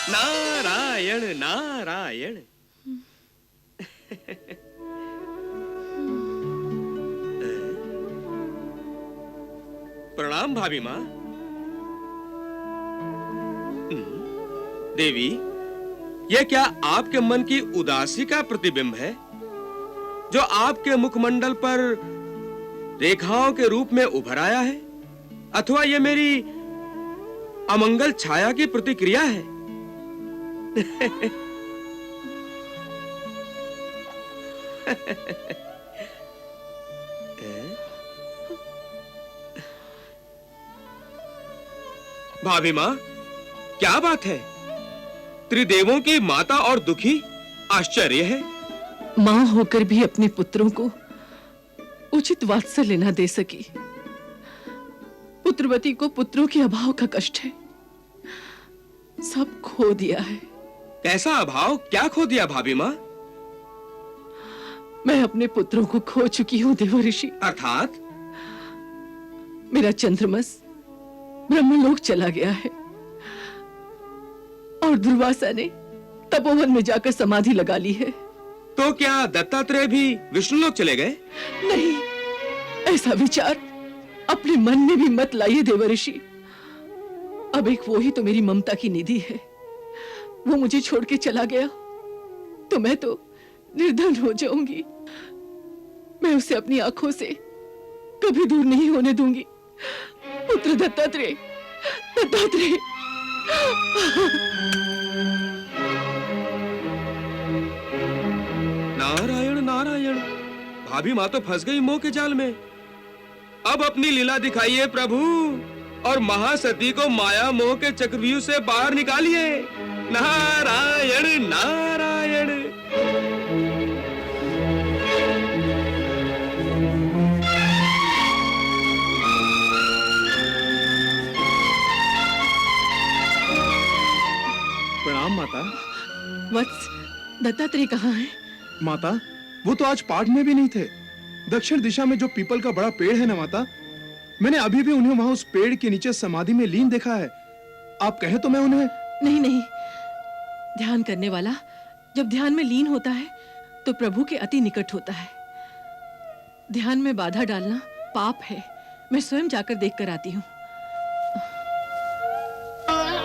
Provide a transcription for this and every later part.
नारायण नारायण। प्रणाम भाभी माँ। देवी, यह क्या आपके मन की उदासी का प्रतिबिंब है जो आपके मुखमंडल पर रेखाओं के रूप में उभर आया है, अथवा यह मेरी अमंगल छाया की प्रतिक्रिया है? भाभी माँ, क्या बात है? त्रिदेवों की माता और दुखी? आश्चर्य है। मां होकर भी अपने पुत्रों को उचित वात्सल्य न दे सकी। पुत्रवती को पुत्रों के अभाव का कष्ट है। सब खो दिया है। कैसा अभाव? क्या खो दिया भाभी माँ? मैं अपने पुत्रों को खो चुकी हूँ देवर्षि। अर्थात? मेरा चंद्रमस ब्रह्मलोक चला गया है और दुर्वासा ने तपोवन में जाकर समाधि लगा ली है। तो क्या दत्तात्रेय भी विष्णुलोक चले गए? नहीं, ऐसा विचार अपने मन में भी मत लाइए देवर्षि। अब एक वो ही तो मेरी ममता की निधि है। वो मुझे छोड़ के चला गया तो मैं तो निर्धन हो जाऊंगी। मैं उसे अपनी आंखों से कभी दूर नहीं होने दूंगी। पुत्र दत्तात्रेय, दत्तात्रेय। नारायण नारायण। भाभी माँ तो फंस गई मोह के जाल में। अब अपनी लीला दिखाइए प्रभु और महासती को माया मोह के चक्रव्यूह से बाहर निकालिए। नारायण नारायण। प्रणाम माता। वत्स, दत्तात्रेय कहाँ है? माता, वो तो आज पाठ में भी नहीं थे। दक्षिण दिशा में जो पीपल का बड़ा पेड़ है ना माता, मैंने अभी भी उन्हें वहां उस पेड़ के नीचे समाधि में लीन देखा है। आप कहे तो मैं उन्हें... नहीं नहीं, ध्यान करने वाला जब ध्यान में लीन होता है तो प्रभु के अति निकट होता है। ध्यान में बाधा डालना पाप है। मैं स्वयं जाकर देखकर आती हूँ।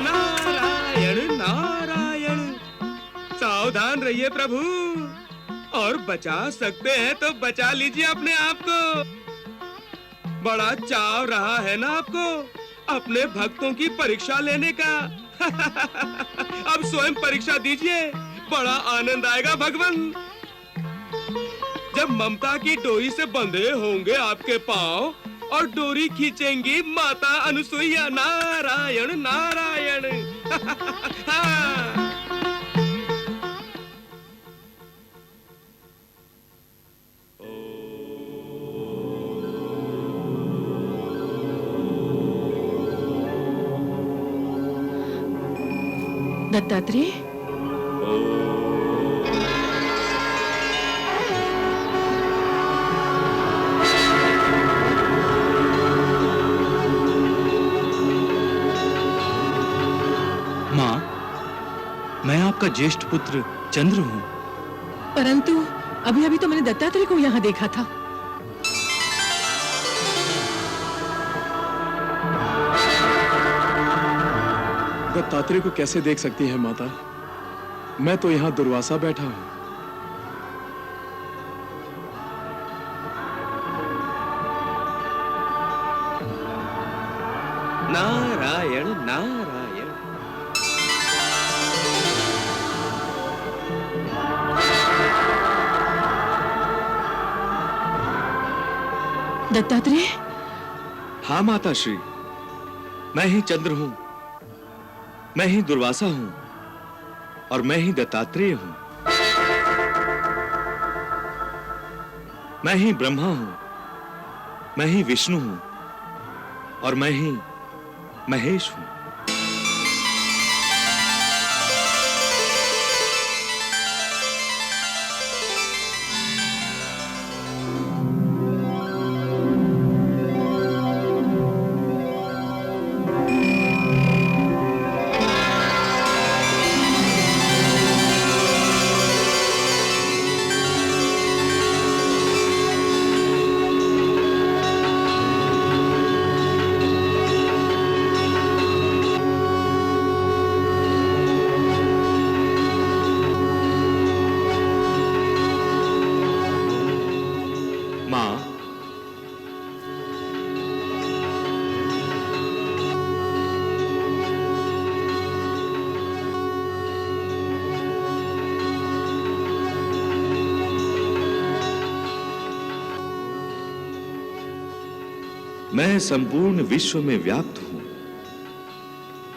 नारायण नारायण। सावधान रहिए प्रभु, और बचा सकते हैं तो बचा लीजिए अपने आप को। बड़ा चाव रहा है ना आपको अपने भक्तों की परीक्षा लेने का। अब स्वयं परीक्षा दीजिए, बड़ा आनंद आएगा भगवान। जब ममता की डोरी से बंधे होंगे आपके पांव और डोरी खींचेंगी माता अनुसुईया। नारायण नारायण। हाँ। दत्तात्रेय, माँ, मैं आपका ज्येष्ठ पुत्र चंद्र हूँ। परंतु अभी अभी तो मैंने दत्तात्रेय को यहाँ देखा था। दत्तात्रेय को कैसे देख सकती है माता? मैं तो यहाँ दुर्वासा बैठा हूँ। नारायण नारायण। दत्तात्रेय? हाँ माता श्री, मैं ही चंद्र हूँ, मैं ही दुर्वासा हूँ और मैं ही दत्तात्रेय हूँ। मैं ही ब्रह्मा हूँ, मैं ही विष्णु हूँ और मैं ही महेश हूँ। मैं संपूर्ण विश्व में व्याप्त हूं।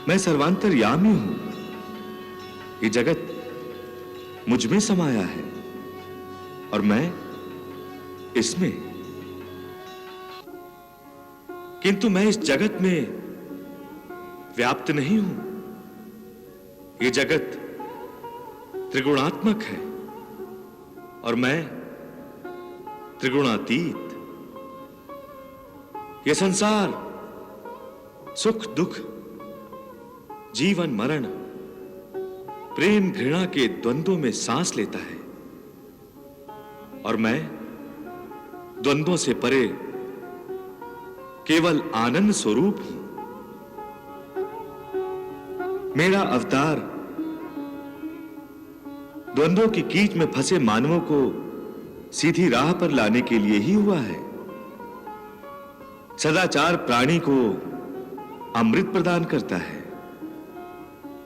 मैं सर्वांतर्यामी हूं। ये जगत मुझ में समाया है और मैं इसमें। किंतु मैं इस जगत में व्याप्त नहीं हूं। ये जगत त्रिगुणात्मक है और मैं त्रिगुणातीत। ये संसार सुख दुख, जीवन मरण, प्रेम घृणा के द्वंद्वों में सांस लेता है और मैं द्वंद्वों से परे केवल आनंद स्वरूप हूं। मेरा अवतार द्वंद्वों की कीच में फंसे मानवों को सीधी राह पर लाने के लिए ही हुआ है। सदाचार प्राणी को अमृत प्रदान करता है,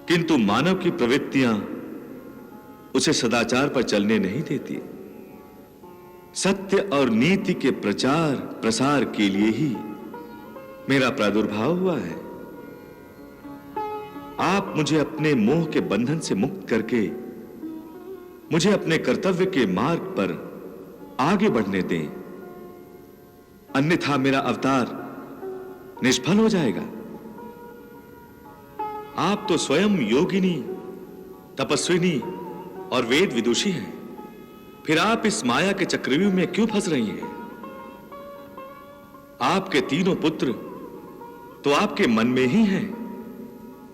किंतु मानव की प्रवृत्तियां उसे सदाचार पर चलने नहीं देती। सत्य और नीति के प्रचार प्रसार के लिए ही मेरा प्रादुर्भाव हुआ है। आप मुझे अपने मोह के बंधन से मुक्त करके मुझे अपने कर्तव्य के मार्ग पर आगे बढ़ने दें, अन्यथा मेरा अवतार निष्फल हो जाएगा। आप तो स्वयं योगिनी, तपस्विनी और वेद विदुषी हैं, फिर आप इस माया के चक्रव्यूह में क्यों फंस रही हैं? आपके तीनों पुत्र तो आपके मन में ही हैं,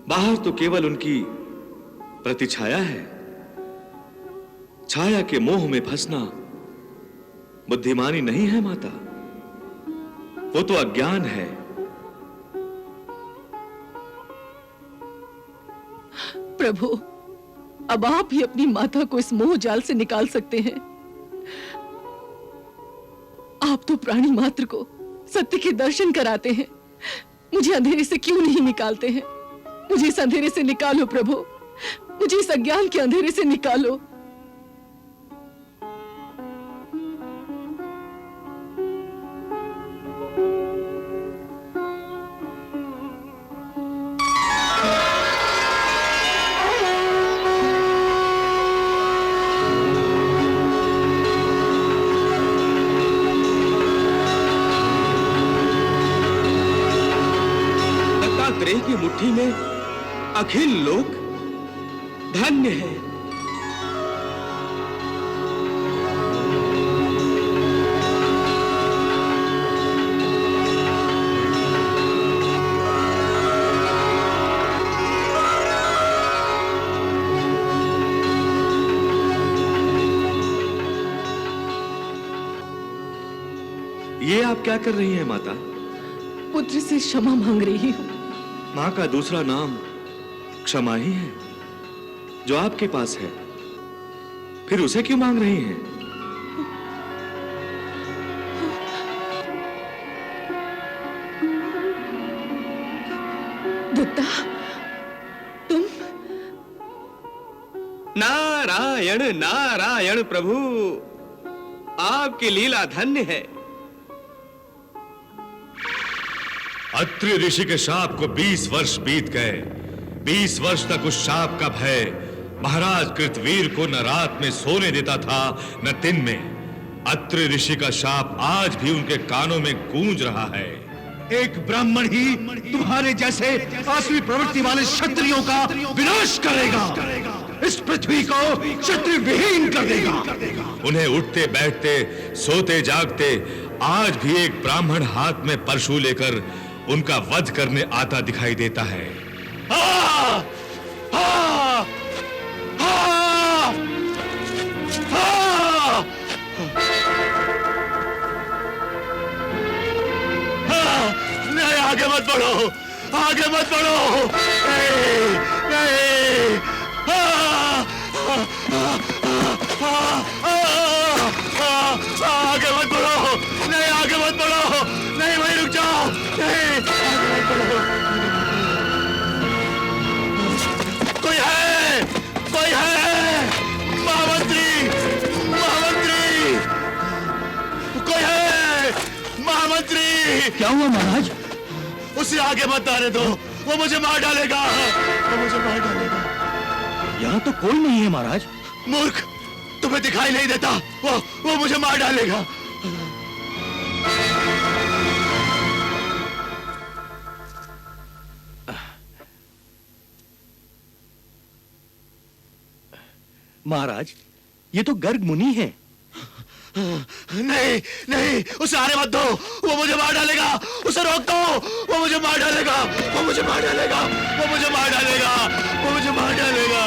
बाहर तो केवल उनकी प्रतिछाया है। छाया के मोह में फंसना बुद्धिमानी नहीं है माता, वो तो अज्ञान है। प्रभु, अब आप ही अपनी माता को इस मोह जाल से निकाल सकते हैं। आप तो प्राणी मात्र को सत्य के दर्शन कराते हैं, मुझे अंधेरे से क्यों नहीं निकालते हैं? मुझे इस अंधेरे से निकालो प्रभु, मुझे इस अज्ञान के अंधेरे से निकालो। दत्तात्रेय की मुट्ठी में अखिल लोक धन्य है। ये आप क्या कर रही हैं माता? पुत्र से क्षमा मांग रही हूँ। मां का दूसरा नाम क्षमा ही है जो आपके पास है, फिर उसे क्यों मांग रही हैं? दत्ता, तुम? नारायण नारायण प्रभु, आपकी लीला धन्य है। अत्रि ऋषि के शाप को 20 वर्ष बीत गए। 20 वर्ष तक उस शाप का भय महाराज कृतवीर को न रात में सोने देता था न दिन में। अत्रि ऋषि का शाप आज भी उनके कानों में गूंज रहा है। एक ब्राह्मण ही तुम्हारे जैसे आसुरी प्रवृत्ति वाले क्षत्रियों का विनाश करेगा, इस पृथ्वी को क्षत्रिय विहीन कर देगा। उन्हें उठते बैठते सोते जागते आज भी एक ब्राह्मण हाथ में परशु लेकर उनका वध करने आता दिखाई देता है। नहीं, आगे मत बढ़ो, आगे मत बढ़ो। नहीं, नहीं। आगे मत बढ़ो, नहीं आगे मत बढ़ो, नहीं वहीं रुक जाओ, नहीं आगे मत बढ़ो। कोई है, कोई है, महामंत्री, महामंत्री, कोई है, महामंत्री। क्या हुआ महाराज? उसे आगे मत आने दो, वो मुझे मार डालेगा, वो मुझे मार डालेगा। यहाँ तो कोई नहीं है महाराज। मूर्ख, तुम्हें दिखाई नहीं देता? वो मुझे मार डालेगा। महाराज, ये तो गर्ग मुनि है। नहीं नहीं, उसे आने मत दो, वो मुझे मार डालेगा। उसे रोक दो, वो मुझे मार डालेगा, वो मुझे मार डालेगा, वो मुझे मार डालेगा, वो मुझे मार डालेगा।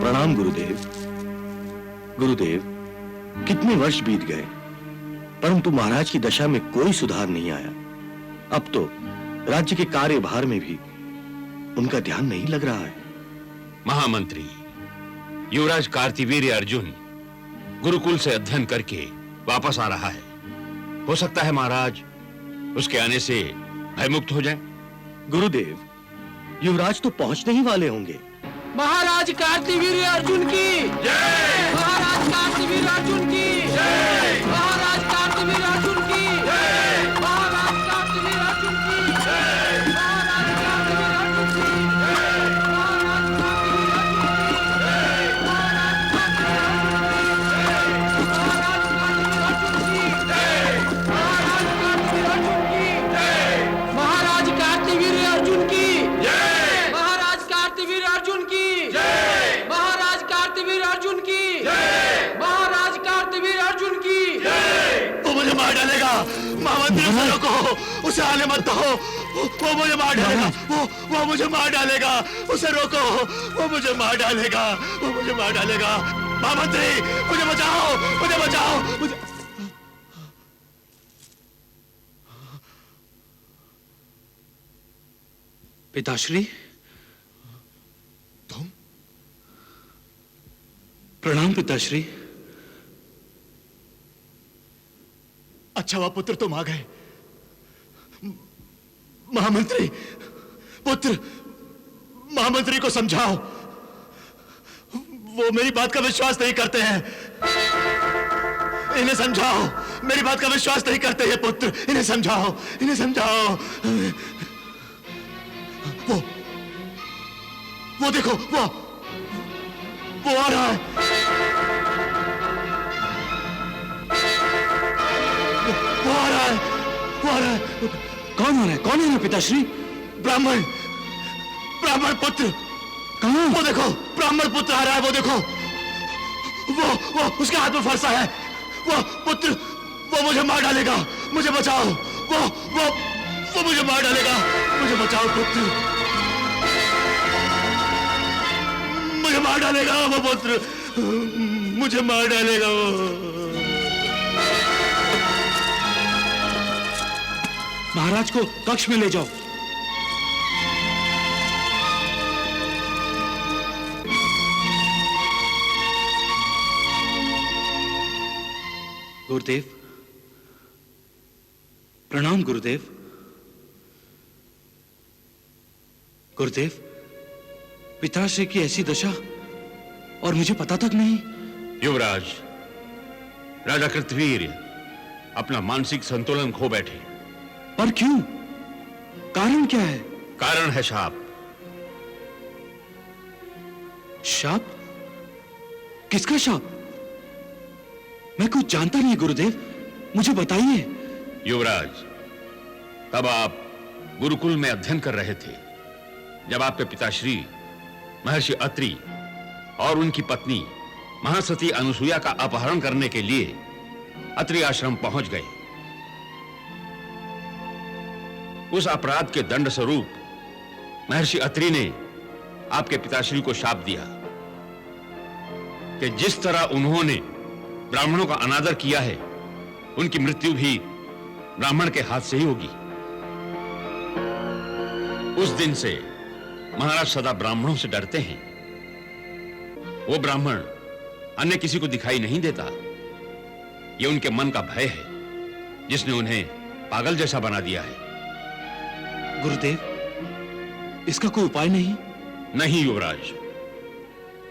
प्रणाम गुरुदेव। गुरुदेव, कितने वर्ष बीत गए, परंतु महाराज की दशा में कोई सुधार नहीं आया। अब तो राज्य के कार्यभार में भी उनका ध्यान नहीं लग रहा है। महामंत्री, युवराज कार्तिवीर्य अर्जुन गुरुकुल से अध्ययन करके वापस आ रहा है। हो सकता है महाराज उसके आने से भयमुक्त हो जाए। गुरुदेव, युवराज तो पहुंचने ही वाले होंगे। महाराज कार्तिवीर्य अर्जुन की जय। महाराज कार्तिवीर्य अर्जुन की जय। महाराज कार्तिवीर्य अर्जुन की जय। महाराज कार्तिवीर्य अर्जुन की जय। महाराज कार्तिवीर्य अर्जुन की जय। महाराज कार्तिवीर्य अर्जुन की जय। महाराज कार्तिवीर्य अर्जुन की जय। महाराज कार्तिवीर्य अर्जुन की जय। महाराज कार्तिवीर्य अर्जुन की जय। महाराज कार्तिवीर्य अर्जुन की जय। महाराज कार्तिवीर्य अर्जुन की जय। वो मुझे मार डालेगा। महामंत्री, उसे रोको, उसे आने मत दो, वो मुझे मार डालेगा। वो मुझे मार डालेगा। उसे रोको, वो मुझे मार डालेगा, वो मुझे मार डालेगा। महामंत्री, मुझे बचाओ, मुझे बचाओ, मुझे। पिताश्री, तुम? प्रणाम पिताश्री। अच्छा हुआ पुत्र, तुम आ गए। महामंत्री, पुत्र, महामंत्री को समझाओ, वो मेरी बात का विश्वास नहीं करते हैं। इन्हें समझाओ, मेरी बात का विश्वास नहीं करते हैं पुत्र, इन्हें समझाओ, इन्हें समझाओ। वो देखो, वो आ रहा है। वो आ रहा है, वो आ रहा है। कौन आ रहा है? कौन आ रहा है पिताश्री? ब्राह्मण, ब्राह्मण पुत्र। कहाँ? वो देखो, ब्राह्मण पुत्र आ रहा है, वो देखो। वो उसके हाथ में फरसा है। वो पुत्र, वो मुझे मार डालेगा, मुझे बचाओ। वो मुझे मार डालेगा, मुझे बचाओ पुत्र। मुझे मार डालेगा वो पुत्र, मुझे मार डालेगा वो। महाराज को कक्ष में ले जाओ। गुरुदेव, प्रणाम गुरुदेव। गुरुदेव, पिताश्री की ऐसी दशा और मुझे पता तक नहीं। युवराज, राजा कृतवीर्य अपना मानसिक संतुलन खो बैठे। पर क्यों? कारण क्या है? कारण है शाप। शाप? किसका शाप? मैं कुछ जानता नहीं गुरुदेव, मुझे बताइए। युवराज, तब आप गुरुकुल में अध्ययन कर रहे थे जब आपके पिताश्री महर्षि अत्रि और उनकी पत्नी महासती अनुसुईया का अपहरण करने के लिए अत्रि आश्रम पहुंच गए। उस अपराध के दंड स्वरूप महर्षि अत्रि ने आपके पिताश्री को शाप दिया कि जिस तरह उन्होंने ब्राह्मणों का अनादर किया है, उनकी मृत्यु भी ब्राह्मण के हाथ से ही होगी। उस दिन से महाराज सदा ब्राह्मणों से डरते हैं। वो ब्राह्मण अन्य किसी को दिखाई नहीं देता। ये उनके मन का भय है जिसने उन्हें पागल जैसा बना दिया है। गुरुदेव, इसका कोई उपाय नहीं? नहीं युवराज,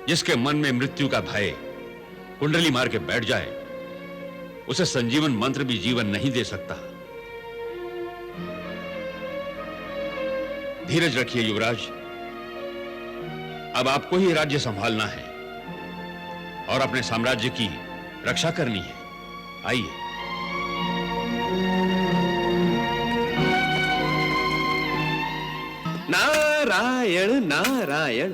जिसके मन में मृत्यु का भय कुंडली मार के बैठ जाए, उसे संजीवन मंत्र भी जीवन नहीं दे सकता। धीरज रखिए युवराज, अब आपको ही राज्य संभालना है और अपने साम्राज्य की रक्षा करनी है। आइए। नारायण नारायण।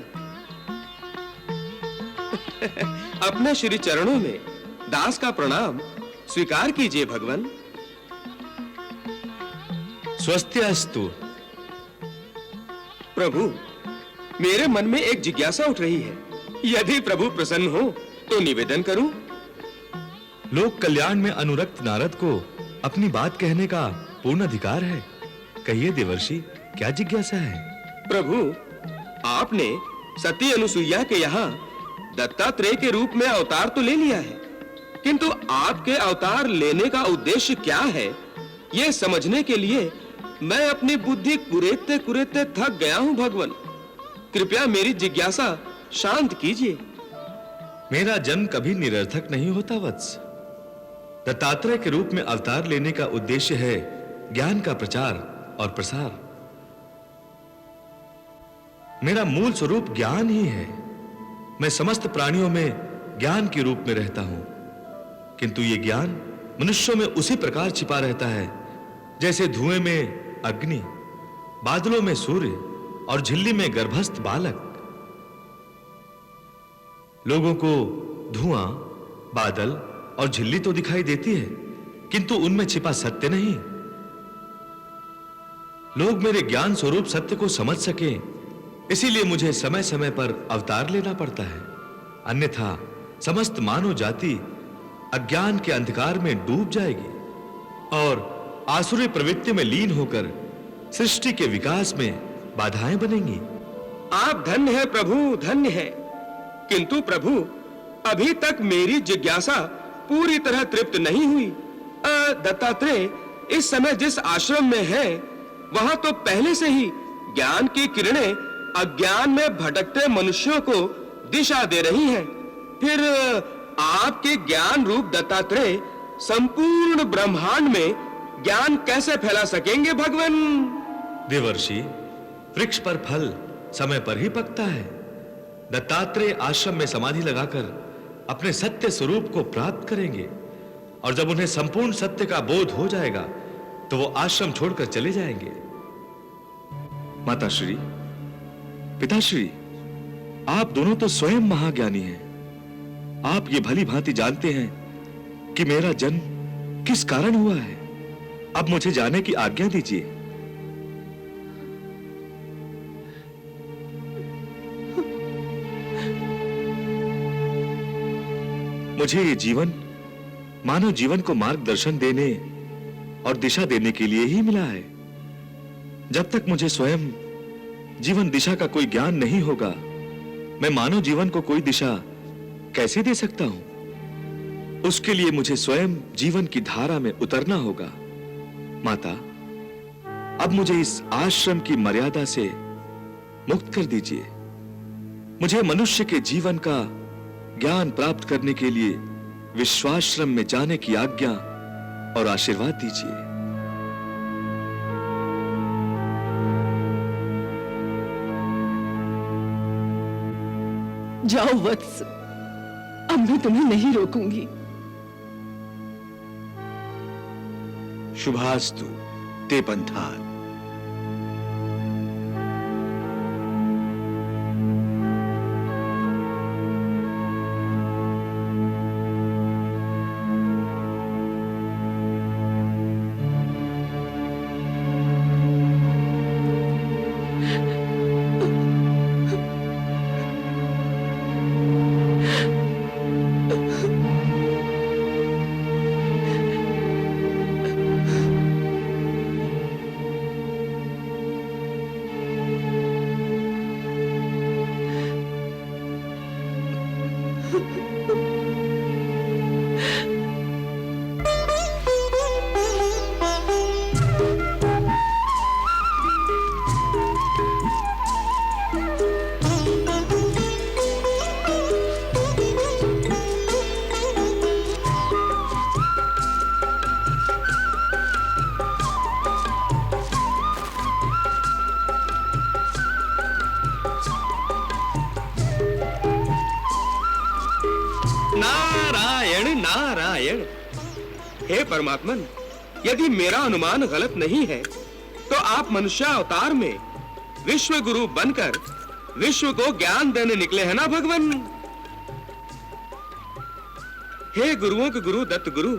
अपने श्री चरणों में दास का प्रणाम स्वीकार कीजिए भगवान। स्वस्तिअस्तु। प्रभु, मेरे मन में एक जिज्ञासा उठ रही है, यदि प्रभु प्रसन्न हो तो निवेदन करूं। लोक कल्याण में अनुरक्त नारद को अपनी बात कहने का पूर्ण अधिकार है। कहिए देवर्षि, क्या जिज्ञासा है? प्रभु, आपने सती अनुसुईया के यहाँ दत्तात्रेय के रूप में अवतार तो ले लिया है, किंतु आपके अवतार लेने का उद्देश्य क्या है, यह समझने के लिए मैं अपनी बुद्धि कुरेदते कुरेदते थक गया हूं भगवान। कृपया मेरी जिज्ञासा शांत कीजिए। मेरा जन्म कभी निरर्थक नहीं होता वत्स। दत्तात्रेय के रूप में अवतार लेने का उद्देश्य है ज्ञान का प्रचार और प्रसार। मेरा मूल स्वरूप ज्ञान ही है। मैं समस्त प्राणियों में ज्ञान के रूप में रहता हूं, किंतु यह ज्ञान मनुष्यों में उसी प्रकार छिपा रहता है जैसे धुएं में अग्नि, बादलों में सूर्य और झिल्ली में गर्भस्थ बालक। लोगों को धुआं, बादल और झिल्ली तो दिखाई देती है, किंतु उनमें छिपा सत्य नहीं। लोग मेरे ज्ञान स्वरूप सत्य को समझ सकें, इसीलिए मुझे समय समय पर अवतार लेना पड़ता है, अन्यथा समस्त मानव जाति अज्ञान के अंधकार में डूब जाएगी और आसुरी प्रवृत्ति में लीन होकर सृष्टि के विकास में बाधाएं बनेंगी। आप धन्य है प्रभु, धन्य है। किंतु प्रभु, अभी तक मेरी जिज्ञासा पूरी तरह तृप्त नहीं हुई। दत्तात्रेय इस समय जिस आश्रम में है, वहां तो पहले से ही ज्ञान की किरणें अज्ञान में भटकते मनुष्यों को दिशा दे रही हैं। फिर आपके ज्ञान रूप दत्तात्रेय संपूर्ण ब्रह्मांड में ज्ञान कैसे फैला सकेंगे भगवान? देवर्षि, वृक्ष पर फल समय पर ही पकता है। दत्तात्रेय आश्रम में समाधि लगाकर अपने सत्य स्वरूप को प्राप्त करेंगे और जब उन्हें संपूर्ण सत्य का बोध हो जाएगा तो वो आश्रम छोड़कर चले जाएंगे। माताश्री, पिताश्री, आप दोनों तो स्वयं महाज्ञानी हैं। आप ये भली भांति जानते हैं कि मेरा जन्म किस कारण हुआ है। अब मुझे जाने की आज्ञा दीजिए। मुझे ये जीवन मानव जीवन को मार्गदर्शन देने और दिशा देने के लिए ही मिला है। जब तक मुझे स्वयं जीवन दिशा का कोई ज्ञान नहीं होगा, मैं मानव जीवन को कोई दिशा कैसे दे सकता हूं? उसके लिए मुझे स्वयं जीवन की धारा में उतरना होगा। माता, अब मुझे इस आश्रम की मर्यादा से मुक्त कर दीजिए। मुझे मनुष्य के जीवन का ज्ञान प्राप्त करने के लिए विश्वाश्रम में जाने की आज्ञा और आशीर्वाद दीजिए। जाओ वत्स, अब मैं तुम्हें नहीं रोकूंगी। शुभास्तु ते पंथान। नारायण नारायण। हे परमात्मन, यदि मेरा अनुमान गलत नहीं है तो आप मनुष्य अवतार में विश्व गुरु बनकर विश्व को ज्ञान देने निकले हैं ना भगवान। हे गुरुओं के गुरु दत्त गुरु,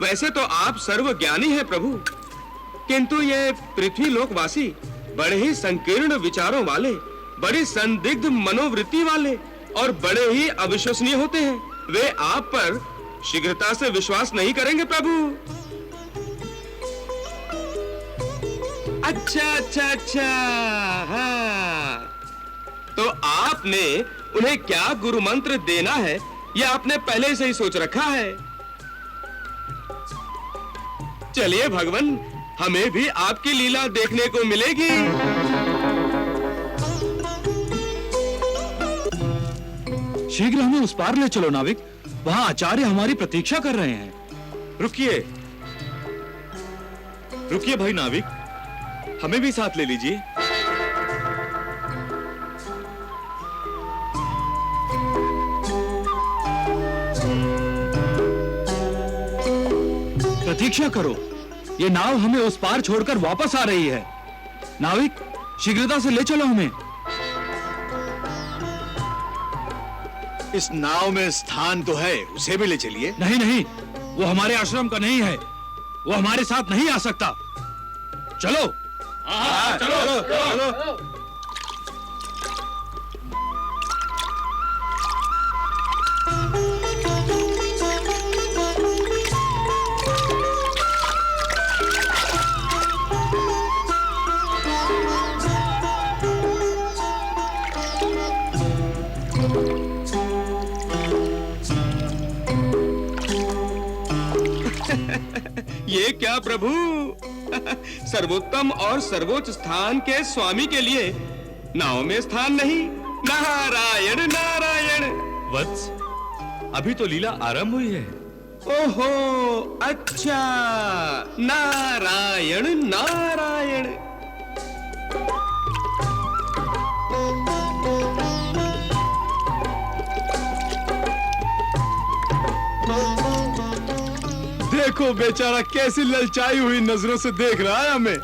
वैसे तो आप सर्वज्ञानी हैं प्रभु, किंतु ये पृथ्वी लोकवासी बड़े ही संकीर्ण विचारों वाले, बड़ी संदिग्ध मनोवृत्ति वाले और बड़े ही अविश्वसनीय होते हैं। वे आप पर शीघ्रता से विश्वास नहीं करेंगे प्रभु। अच्छा, हाँ, तो आपने उन्हें क्या गुरु मंत्र देना है यह आपने पहले से ही सोच रखा है। चलिए भगवान, हमें भी आपकी लीला देखने को मिलेगी। शीघ्र हमें उस पार ले चलो नाविक, वहां आचार्य हमारी प्रतीक्षा कर रहे हैं। रुकिए रुकिए भाई नाविक, हमें भी साथ ले लीजिए। प्रतीक्षा करो, ये नाव हमें उस पार छोड़कर वापस आ रही है। नाविक, शीघ्रता से ले चलो हमें। इस नाव में स्थान तो है, उसे भी ले चलिए। नहीं नहीं, वो हमारे आश्रम का नहीं है, वो हमारे साथ नहीं आ सकता। चलो। चलो। ये क्या प्रभु, सर्वोत्तम और सर्वोच्च स्थान के स्वामी के लिए नाव में स्थान नहीं। नारायण नारायण। वत्स, अभी तो लीला आरंभ हुई है। ओहो, अच्छा, नारायण नारायण। देखो बेचारा कैसी ललचाई हुई नजरों से देख रहा है हमें।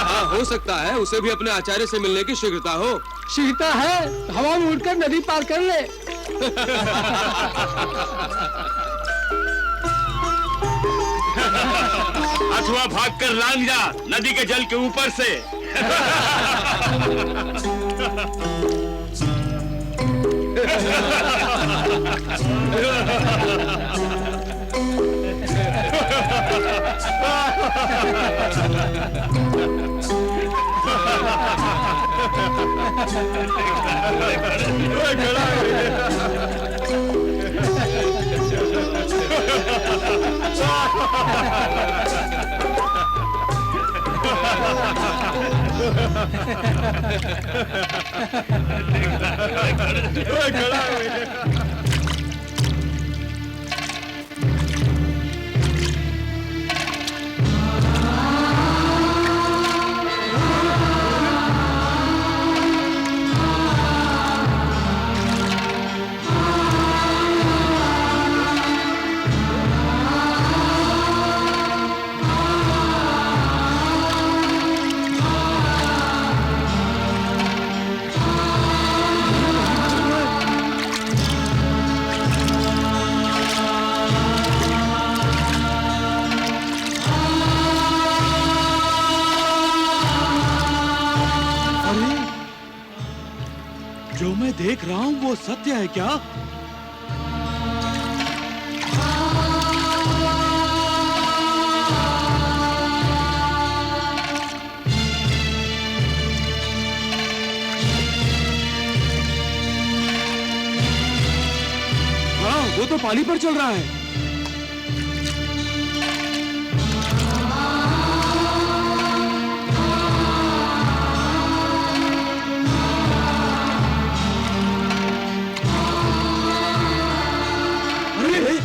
हाँ, हो सकता है उसे भी अपने आचार्य से मिलने की शीघ्रता हो। शीघ्रता है, हवा में उड़कर नदी पार कर ले। अथवा भागकर लांग जा नदी के जल के ऊपर से। जो मैं देख रहा हूं वो सत्य है क्या? हाँ, वो तो पानी पर चल रहा है।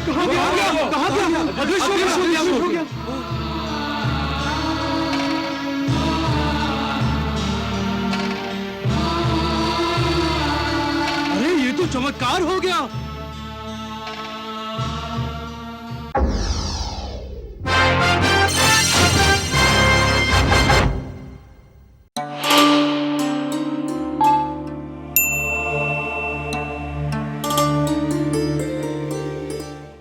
कहाँ गया? अदृश्य हो गया। तो चमत्कार हो गया।